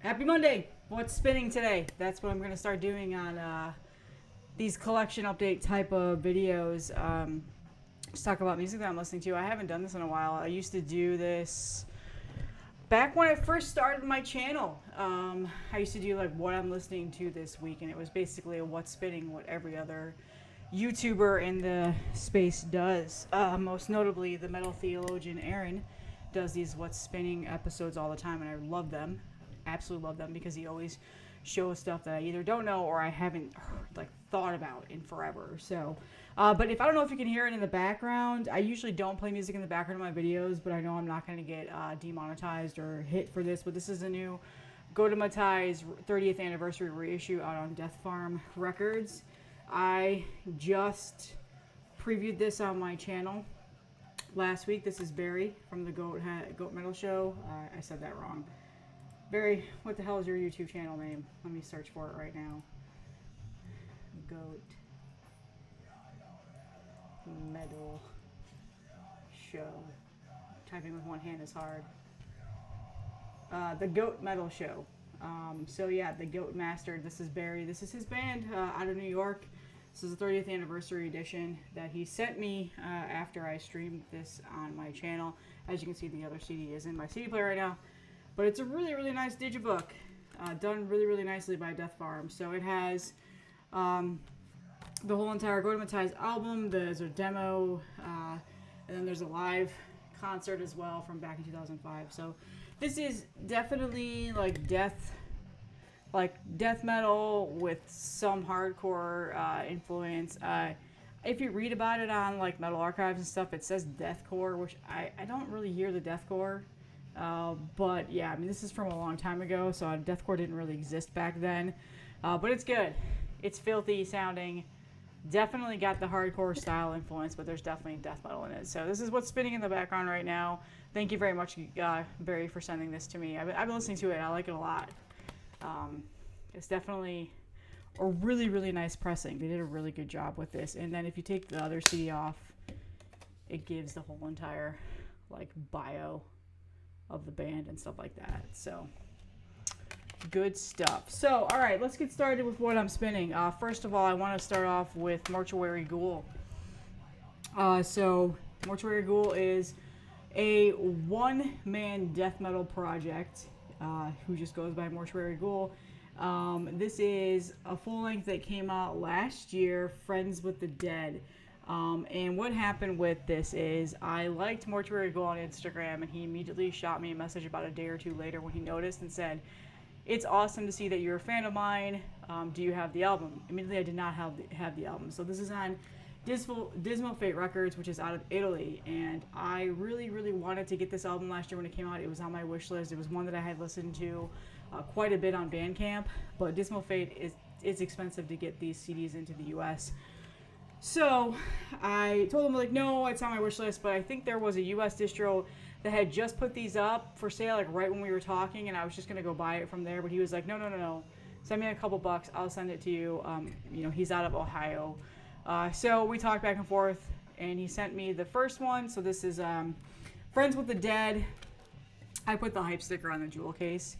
Happy Monday! What's spinning today? That's what I'm going to start doing on these collection update type of videos. Just talk about music that I'm listening to. I haven't done this in a while. I used to do this back when I first started my channel. I used to do like what I'm listening to this week, and it was basically a what's spinning, what every other YouTuber in the space does. Most notably, the metal theologian Aaron does these what's spinning episodes all the time, and I love them. Absolutely love them because he always shows stuff that I either don't know or I haven't like thought about in forever. So, but if I don't know if you can hear it in the background, I usually don't play music in the background of my videos, but I know I'm not going to get demonetized or hit for this. But this is a new Gotemati's 30th anniversary reissue out on Death Farm Records. I just previewed this on my channel last week. This is Barry from the Goat Metal Show. I said that wrong. Barry, what the hell is your YouTube channel name? Let me search for it right now. Goat Metal Show. Typing with one hand is hard. The Goat Metal Show. So yeah, the Goat Master. This is Barry. This is his band out of New York. This is the 30th anniversary edition that he sent me after I streamed this on my channel. As you can see, the other CD is in my CD player right now. But it's a really, really nice digibook, done really, really nicely by Death Farm. So it has the whole entire Gotemati's album, there's a demo, and then there's a live concert as well from back in 2005. So this is definitely like death metal with some hardcore influence. If you read about it on like Metal Archives and stuff, it says deathcore, which I don't really hear the deathcore. But yeah, I mean, this is from a long time ago, so deathcore didn't really exist back then. But it's good. It's filthy sounding. Definitely got the hardcore style influence, but there's definitely death metal in it. So this is what's spinning in the background right now. Thank you very much, Barry, for sending this to me. I've been listening to it. I like it a lot. It's definitely a really, really nice pressing. They did a really good job with this. And then if you take the other CD off, it gives the whole entire like bio of the band and stuff like that. So good stuff. So all right, let's get started with what I'm spinning. First of all, I want to start off with Mortuary Ghoul. So Mortuary Ghoul is a one-man death metal project who just goes by Mortuary Ghoul. This is a full length that came out last year, Friends with the Dead. And what happened with this is I liked Mortuary Ghoul on Instagram, and he immediately shot me a message about a day or two later when he noticed and said, "It's awesome to see that you're a fan of mine. Do you have the album?" Immediately I did not have the album. So this is on Dismal Records, which is out of Italy, and I really, really wanted to get this album last year when it came out. It was on my wish list. It was one that I had listened to quite a bit on Bandcamp, but Dismal Fate is expensive to get these CDs into the US. So I told him, like, no, it's on my wish list, but I think there was a US distro that had just put these up for sale, like right when we were talking, and I was just going to go buy it from there. But he was like, no, send me a couple bucks, I'll send it to you. He's out of Ohio. So we talked back and forth, and he sent me the first one. So this is Friends with the Dead. I put the hype sticker on the jewel case.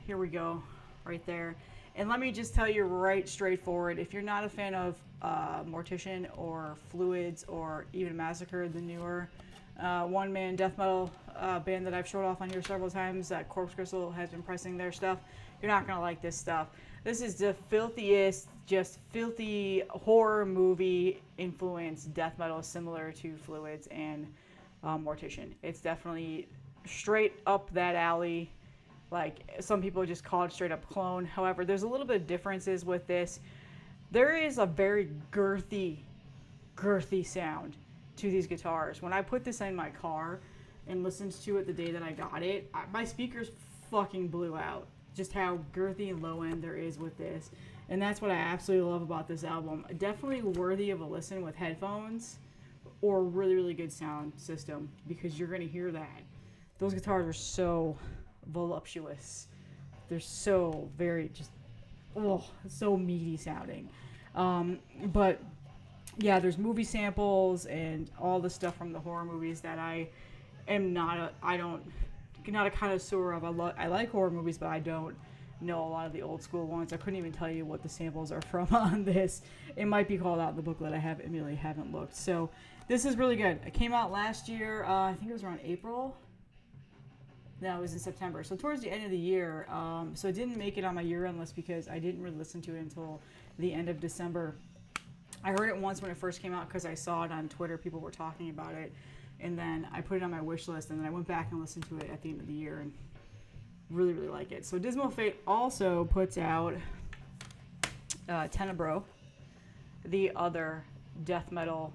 Here we go, right there. And let me just tell you right straightforward, if you're not a fan of Mortician or Fluids or even Massacre, the newer one-man death metal band that I've showed off on here several times, that Corpse Crystal has been pressing their stuff, you're not going to like this stuff. This is the filthiest, just filthy horror movie influenced death metal, similar to Fluids and Mortician. It's definitely straight up that alley. Like, some people just call it straight up clone. However, there's a little bit of differences with this. There is a very girthy sound to these guitars. When I put this in my car and listened to it the day that I got it, my speakers fucking blew out. Just how girthy and low end there is with this. And that's what I absolutely love about this album. Definitely worthy of a listen with headphones or really, really good sound system, because you're going to hear that. Those guitars are so voluptuous. They're so very just so meaty sounding. But yeah, there's movie samples and all the stuff from the horror movies that I don't not a connoisseur of. I like horror movies, but I don't know a lot of the old school ones. I couldn't even tell you what the samples are from on this. It might be called out in the booklet. I immediately haven't looked. So this is really good. It came out last year. I think it was around April. No, it was in September. So towards the end of the year. So it didn't make it on my year-end list because I didn't really listen to it until the end of December. I heard it once when it first came out because I saw it on Twitter. People were talking about it. And then I put it on my wish list, and then I went back and listened to it at the end of the year and really, really like it. So Dismal Fate also puts out Tenebro, the other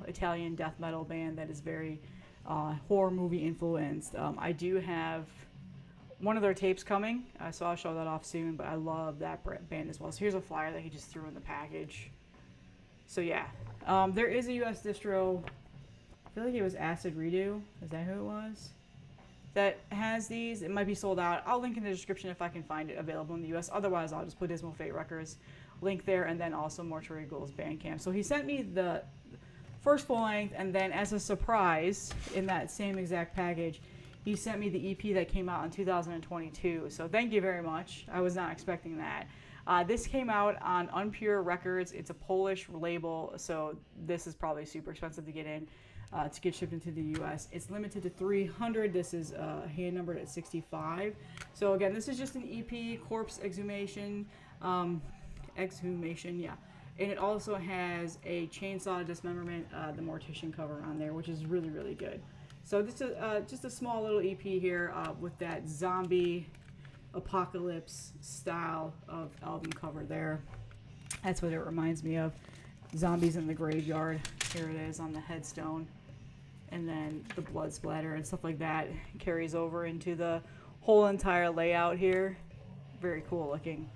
Italian death metal band that is very horror movie influenced. I do have one of their tapes coming, so I'll show that off soon, but I love that band as well. So here's a flyer that he just threw in the package. So yeah, there is a US distro. I feel like it was Acid Redo. Is that who it was? That has these. It might be sold out. I'll link in the description if I can find it available in the US. Otherwise, I'll just put Dismal Fate Records link there, and then also Mortuary Ghoul's Bandcamp. So he sent me the first full length, and then as a surprise, in that same exact package, he sent me the EP that came out in 2022. So thank you very much. I was not expecting that. This came out on Unpure Records. It's a Polish label, so this is probably super expensive to get in, to get shipped into the U.S. It's limited to 300. This is hand numbered at 65. So again, this is just an EP, Corpse Exhumation, yeah. And it also has a Chainsaw Dismemberment, the Mortician cover on there, which is really, really good. So this is just a small little EP here with that zombie apocalypse style of album cover there. That's what it reminds me of. Zombies in the graveyard. Here it is on the headstone. And then the blood splatter and stuff like that carries over into the whole entire layout here. Very cool looking.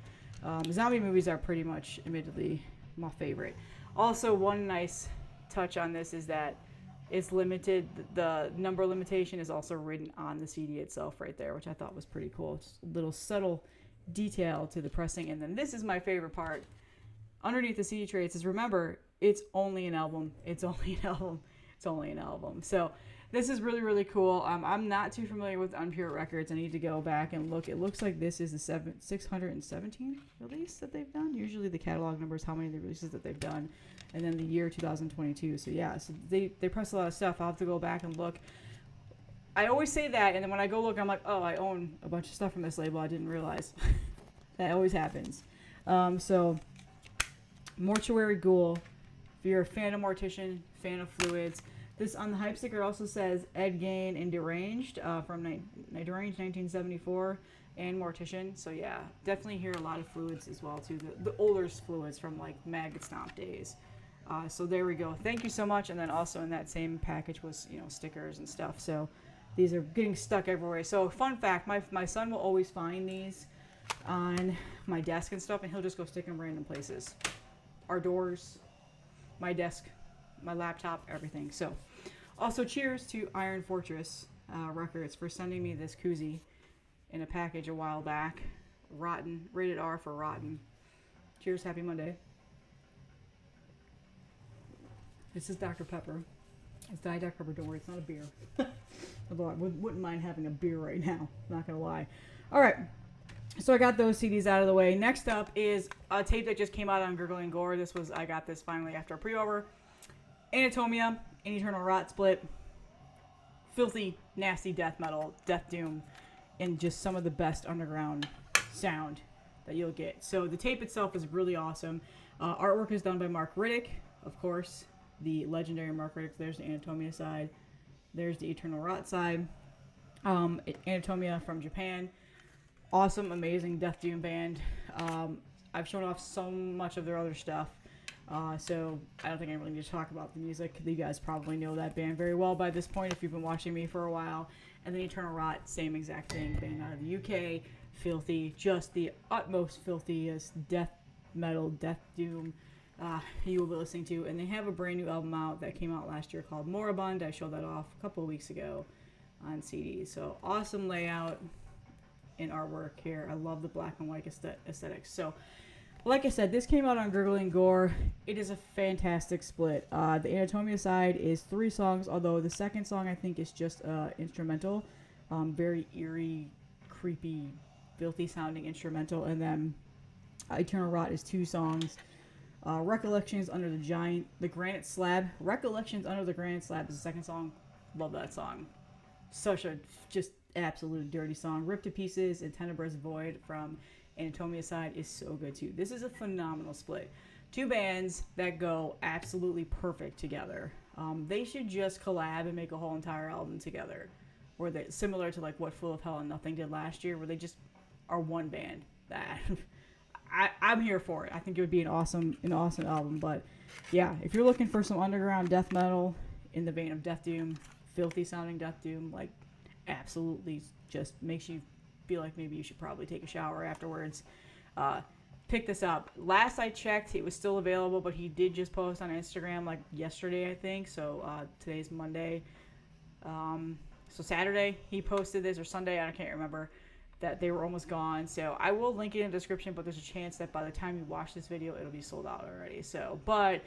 Zombie movies are pretty much, admittedly, my favorite. Also, one nice touch on this is that it's limited. The number limitation is also written on the CD itself right there, which I thought was pretty cool. Just a little subtle detail to the pressing. And then this is my favorite part. Underneath the CD tray, it says, remember, it's only an album. It's only an album. It's only an album. So this is really, really cool. I'm not too familiar with Unpure Records. I need to go back and look. It looks like this is the 617th release that they've done. Usually the catalog number is how many of the releases that they've done. And then the year 2022. So yeah, so they press a lot of stuff. I'll have to go back and look. I always say that, and then when I go look, I'm like, oh, I own a bunch of stuff from this label. I didn't realize. That always happens. So Mortuary Ghoul. If you're a fan of Mortician, fan of Fluids. This on the hype sticker also says Ed Gain and Deranged from Deranged 1974 and Mortician. So yeah, definitely hear a lot of Fluids as well too. The older Fluids from like Maggot Stomp days. So there we go. Thank you so much. And then also in that same package was, you know, stickers and stuff. So these are getting stuck everywhere. So fun fact, my son will always find these on my desk and stuff, and he'll just go stick them random places. Our doors, my desk, my laptop, everything. So also cheers to Iron Fortress Records for sending me this koozie in a package a while back. Rotten, rated R for rotten. Cheers, happy Monday. This is Dr. Pepper. It's Diet Dr. Pepper, don't worry, it's not a beer. Although I wouldn't mind having a beer right now, not gonna lie. All right, so I got those CDs out of the way. Next up is a tape that just came out on GGL Gore. I got this finally after a pre-order. Anatomia, an Eternal Rot split. Filthy, nasty death metal, death doom, and just some of the best underground sound that you'll get. So the tape itself is really awesome. Artwork is done by Mark Riddick, of course. The legendary Mark Riddick. There's the Anatomia side. There's the Eternal Rot side. Anatomia from Japan. Awesome, amazing death doom band. I've shown off so much of their other stuff. So I don't think I really need to talk about the music. You guys probably know that band very well by this point if you've been watching me for a while. And then Eternal Rot, same exact thing. Band out of the UK. Filthy. Just the utmost filthiest death metal, death doom you will be listening to. And they have a brand new album out that came out last year called Moribund. I showed that off a couple of weeks ago on CD. So awesome layout and artwork here. I love the black and white aesthetics. So like I said, this came out on GGL Gore. It is a fantastic split. The Anatomia side is 3 songs, although the second song I think is just instrumental. very eerie, creepy, filthy sounding instrumental. And then Eternal Rot is 2 songs. Recollections Under the Granite Slab. Recollections Under the Granite Slab is the second song. Love that song. Such a just absolute dirty song. Ripped to Pieces and Tenebra's Void from Anatomia side is so good too. This is a phenomenal split. 2 bands that go absolutely perfect together. They should just collab and make a whole entire album together, where they similar to like what Full of Hell and Nothing did last year, where they just are one band. That I'm here for it. I think it would be an awesome album. But yeah, if you're looking for some underground death metal in the vein of Death Doom, filthy sounding Death Doom, like absolutely just makes you feel like maybe you should probably take a shower afterwards. Pick this up. Last I checked, it was still available, but he did just post on Instagram like yesterday, I think. So today's Monday. So Saturday he posted this, or Sunday, I can't remember, that they were almost gone. So I will link it in the description, but there's a chance that by the time you watch this video, it'll be sold out already. So, but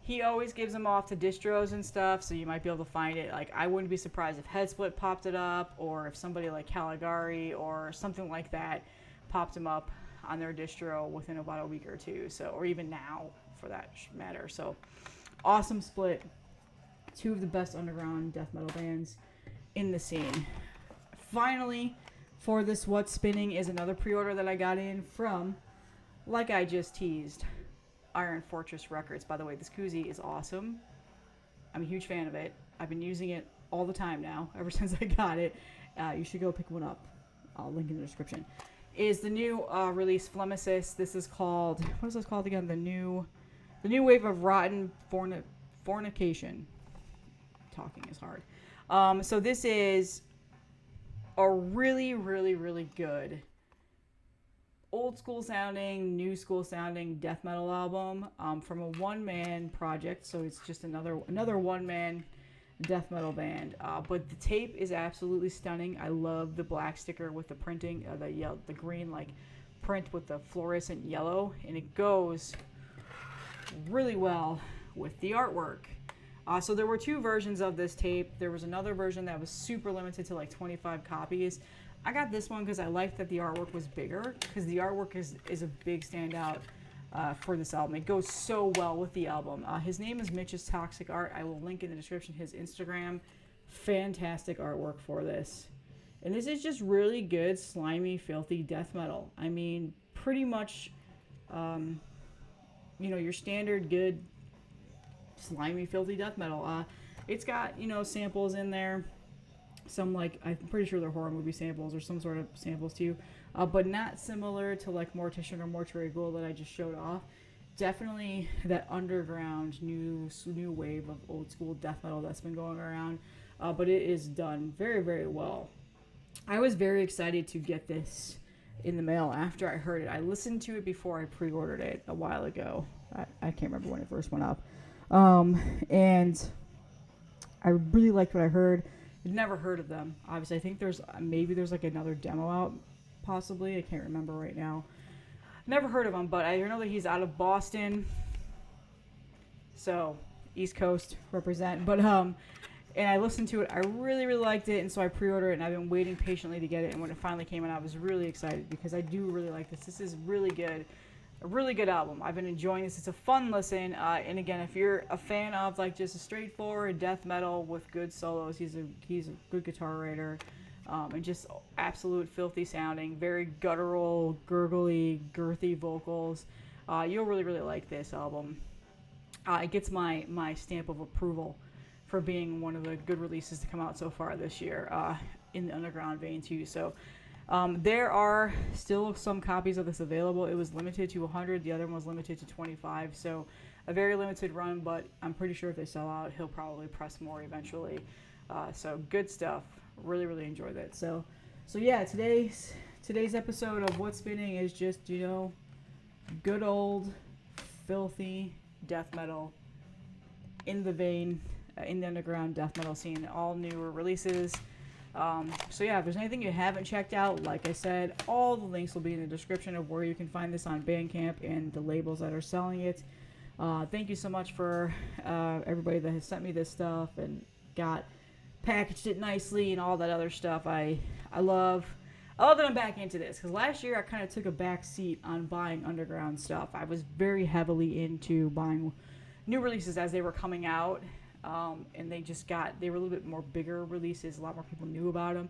he always gives them off to distros and stuff, so you might be able to find it. Like, I wouldn't be surprised if Headsplit popped it up, or if somebody like Caligari or something like that popped him up on their distro within about a week or two. So, or even now, for that matter. So, awesome split. 2 of the best underground death metal bands in the scene. Finally, for this What's Spinning is another pre-order that I got in from, like I just teased, Iron Fortress Records. By the way, this koozie is awesome. I'm a huge fan of it. I've been using it all the time now, ever since I got it. You should go pick one up. I'll link in the description. Is the new release Phlegmesis. This is called, what is this called again? The new wave of rotten fornication. Talking is hard. So this is a really, really, really good old school sounding, new school sounding death metal album from a one-man project. So it's just another one-man death metal band. But the tape is absolutely stunning. I love the black sticker with the printing, the green like print with the fluorescent yellow, and it goes really well with the artwork. So there were 2 versions of this tape. There was another version that was super limited to like 25 copies. I got this one because I liked that the artwork was bigger, because the artwork is a big standout for this album. It goes so well with the album. His name is Mitch's Toxic Art. I will link in the description his Instagram. Fantastic artwork for this. And this is just really good, slimy, filthy death metal. I mean, pretty much, your standard good, slimy, filthy death metal. It's got, samples in there. Some, like, I'm pretty sure they're horror movie samples or some sort of samples too. But not similar to, like, Mortician or Mortuary Ghoul that I just showed off. Definitely that underground new wave of old school death metal that's been going around. But it is done very, very well. I was very excited to get this in the mail after I heard it. I listened to it before I pre-ordered it a while ago. I can't remember when it first went up. And I really liked what I heard. I'd never heard of them. Obviously, I think there's like another demo out, possibly. I can't remember right now. Never heard of him, but I know that he's out of Boston. So, East Coast represent. But, and I listened to it. I really, really liked it, and so I pre-ordered it, and I've been waiting patiently to get it. And when it finally came out, I was really excited because I do really like this. This is really good. A really good album. I've been enjoying this. It's a fun listen. And again, if you're a fan of like just a straightforward death metal with good solos, he's a good guitar writer, and just absolute filthy sounding, very guttural, gurgly, girthy vocals. You'll really, really like this album. It gets my stamp of approval for being one of the good releases to come out so far this year in the underground vein too. So. There are still some copies of this available. It was limited to 100. The other one was limited to 25. So a very limited run, but I'm pretty sure if they sell out, he'll probably press more eventually. So good stuff. Really, really enjoyed it. So yeah, today's episode of What's Spinning is just, good old filthy death metal in the vein, in the underground death metal scene. All newer releases. So yeah, if there's anything you haven't checked out, like I said, all the links will be in the description of where you can find this on Bandcamp and the labels that are selling it. Thank you so much for everybody that has sent me this stuff and got packaged it nicely and all that other stuff. I love that I'm back into this, because last year I kind of took a back seat on buying underground stuff. I was very heavily into buying new releases as they were coming out, and they were a little bit more bigger releases. A lot more people knew about them,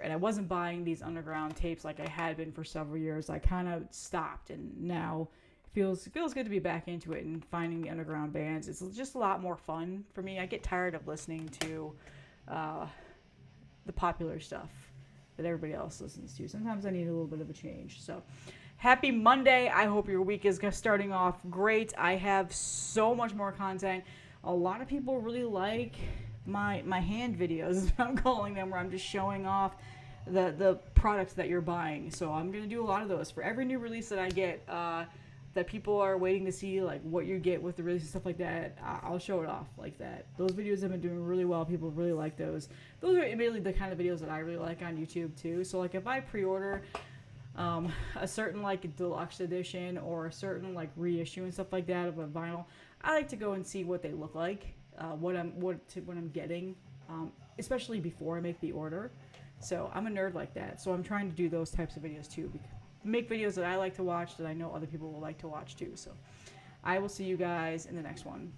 and I wasn't buying these underground tapes like I had been for several years. I kind of stopped, and now feels good to be back into it and finding the underground bands. It's just a lot more fun for me. I get tired of listening to the popular stuff that everybody else listens to. Sometimes I need a little bit of a change. So happy Monday. I hope your week is starting off great. I have so much more content. A lot of people really like my hand videos, I'm calling them, where I'm just showing off the products that you're buying. So I'm going to do a lot of those. For every new release that I get, that people are waiting to see, like what you get with the release and stuff like that, I'll show it off like that. Those videos have been doing really well. People really like those. Those are immediately the kind of videos that I really like on YouTube too. So like if I pre-order a certain like deluxe edition or a certain like reissue and stuff like that of a vinyl, I like to go and see what they look like, what I'm getting, especially before I make the order. So I'm a nerd like that. So I'm trying to do those types of videos too, make videos that I like to watch that I know other people will like to watch too. So I will see you guys in the next one.